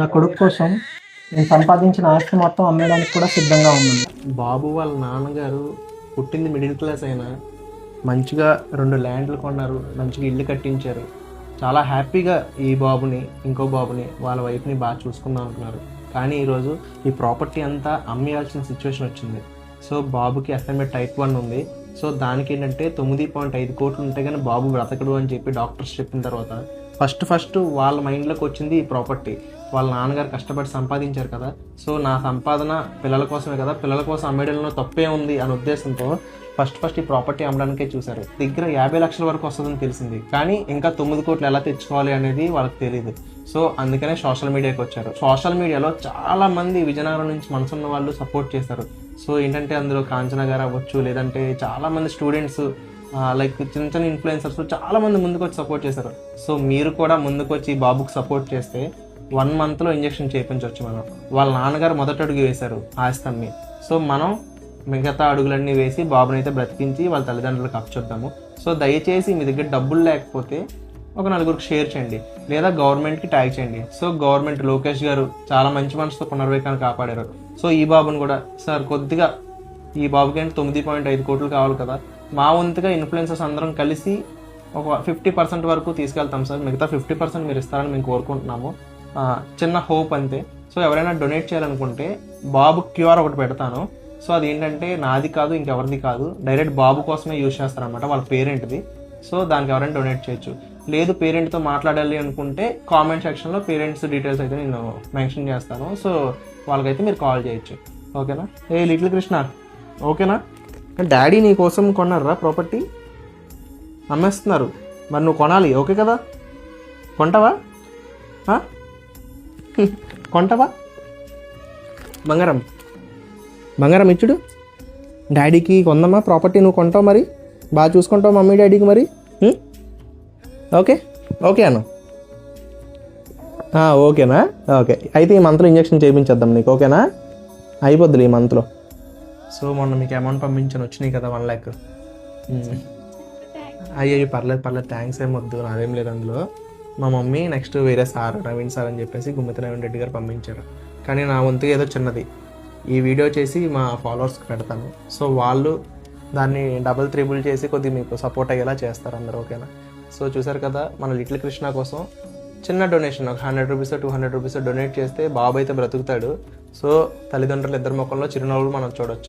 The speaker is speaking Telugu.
నా కొడుకు కోసం నేను సంపాదించిన ఆస్తి మొత్తం అమ్మేయడానికి కూడా సిద్ధంగా ఉన్నాను. బాబు వాళ్ళ నాన్నగారు పుట్టింది మిడిల్ క్లాస్ అయినా మంచిగా 2 ల్యాండ్లు కొన్నారు, మంచిగా ఇల్లు కట్టించారు. చాలా హ్యాపీగా ఈ బాబుని ఇంకో బాబుని వాళ్ళ వైఫ్ని బాగా చూసుకుందాం అనుకున్నారు. కానీ ఈరోజు ఈ ప్రాపర్టీ అంతా అమ్మేయాల్సిన సిచ్యువేషన్ వచ్చింది. సో బాబుకి ఎస్ఎంఏ టైప్ 1 ఉంది. సో దానికి ఏంటంటే 9.5 కోట్లు ఉంటే కానీ బాబు బ్రతకడు అని చెప్పి డాక్టర్స్ చెప్పిన తర్వాత ఫస్ట్ వాళ్ళ మైండ్లోకి వచ్చింది ఈ ప్రాపర్టీ. వాళ్ళ నాన్నగారు కష్టపడి సంపాదించారు కదా, సో నా సంపాదన పిల్లల కోసమే కదా, పిల్లల కోసం అమ్మేయడంలో తప్పే ఉంది అనే ఉద్దేశంతో ఫస్ట్ ఈ ప్రాపర్టీ అమ్మడానికే చూశారు. దగ్గర 50 లక్షల వరకు వస్తుందని తెలిసింది, కానీ ఇంకా 9 కోట్లు ఎలా తెచ్చుకోవాలి అనేది వాళ్ళకి తెలియదు. సో అందుకనే సోషల్ మీడియాకి వచ్చారు. సోషల్ మీడియాలో చాలా మంది విజయనగరం నుంచి మనసున్న వాళ్ళు సపోర్ట్ చేశారు. సో ఏంటంటే అందులో కాంచన గారు అవ్వచ్చు, లేదంటే చాలా మంది స్టూడెంట్స్, లైక్ చిన్న ఇన్ఫ్లుయెన్సర్స్ చాలా మంది ముందుకు వచ్చి సపోర్ట్ చేశారు. సో మీరు కూడా ముందుకు వచ్చి ఈ బాబుకి సపోర్ట్ చేస్తే 1 మంత్లో ఇంజెక్షన్ చేయించవచ్చు. మనం వాళ్ళ నాన్నగారు మొదటి అడుగు వేశారు ఆస్తమ్మి. సో మనం మిగతా అడుగులన్నీ వేసి బాబుని అయితే బ్రతికించి వాళ్ళ తల్లిదండ్రులకు అప్పచెప్తాము. సో దయచేసి మీ దగ్గర డబ్బులు లేకపోతే ఒక 4గురికి షేర్ చేయండి, లేదా గవర్నమెంట్కి ట్యాగ్ చేయండి. సో గవర్నమెంట్ లోకేష్ గారు చాలా మంచి మనసుతో పునర్వేకాన్ని కాపాడారు. సో ఈ బాబుని కూడా సార్ కొద్దిగా ఈ బాబుకి అంటే 9.5 కోట్లు కావాలి కదా, మా వంతుగా ఇన్ఫ్లుయెన్సర్స్ అందరం కలిసి ఒక 50% వరకు తీసుకెళ్తాం సార్, మిగతా 50% మీరు ఇస్తారని మేము కోరుకుంటున్నాము. చిన్న హోప్ అంతే. సో ఎవరైనా డొనేట్ చేయాలనుకుంటే బాబు క్యూఆర్ ఒకటి పెడతాను. సో అది ఏంటంటే నాది కాదు, ఇంకెవరిది కాదు, డైరెక్ట్ బాబు కోసమే యూజ్ చేస్తారనమాట, వాళ్ళ పేరెంట్ది. సో దానికి ఎవరైనా డొనేట్ చేయొచ్చు. లేదు పేరెంట్తో మాట్లాడాలి అనుకుంటే కామెంట్ సెక్షన్లో పేరెంట్స్ డీటెయిల్స్ అయితే నేను మెన్షన్ చేస్తాను. సో వాళ్ళకైతే మీరు కాల్ చేయొచ్చు. ఓకేనా? ఏ లిటిల్ కృష్ణ, ఓకేనా? డాడీ నీ కోసం కొన్నారా ప్రాపర్టీ, అమ్మేస్తున్నారు, మరి నువ్వు కొనాలి, ఓకే కదా? కొంటావా? కొంటావా? బంగారం ఇచ్చుడు, డాడీకి కొందమ్మా ప్రాపర్టీ, నువ్వు కొంటావు, మరి బాగా చూసుకుంటావు మమ్మీ డాడీకి, మరి ఓకే అన్న, ఓకేనా? ఓకే అయితే ఈ మంత్లో ఇంజెక్షన్ చేయించేద్దాం నీకు, ఓకేనా? అయిపోద్దులే ఈ మంత్లో. సో మొన్న మీకు అమౌంట్ పంపించాను, వచ్చినాయి కదా 1 lakh. అయ్యో పర్లేదు థ్యాంక్స్ ఏం వద్దు, నాదేం లేదు అందులో. మా మమ్మీ నెక్స్ట్ వేరే సార్ నవీన్ సార్ అని చెప్పేసి గుమ్మిత నవీన్ రెడ్డి గారు పంపించారు. కానీ నా వంతుగా ఏదో చిన్నది ఈ వీడియో చేసి మా ఫాలోవర్స్కి పెడతాను. సో వాళ్ళు దాన్ని డబుల్ త్రిబుల్ చేసి కొద్దిగా మీకు సపోర్ట్ అయ్యేలా చేస్తారు అందరూ, ఓకేనా? సో చూసారు కదా, మన లిటిల్ కృష్ణ కోసం చిన్న డొనేషన్ ఒక 100 రూపీస్ 200 రూపీస్ డొనేట్ చేస్తే బాబు అయితే బ్రతుకుతాడు. సో తల్లిదండ్రులు ఇద్దరు ముఖంలో చిరునవ్వులు మనం చూడొచ్చు.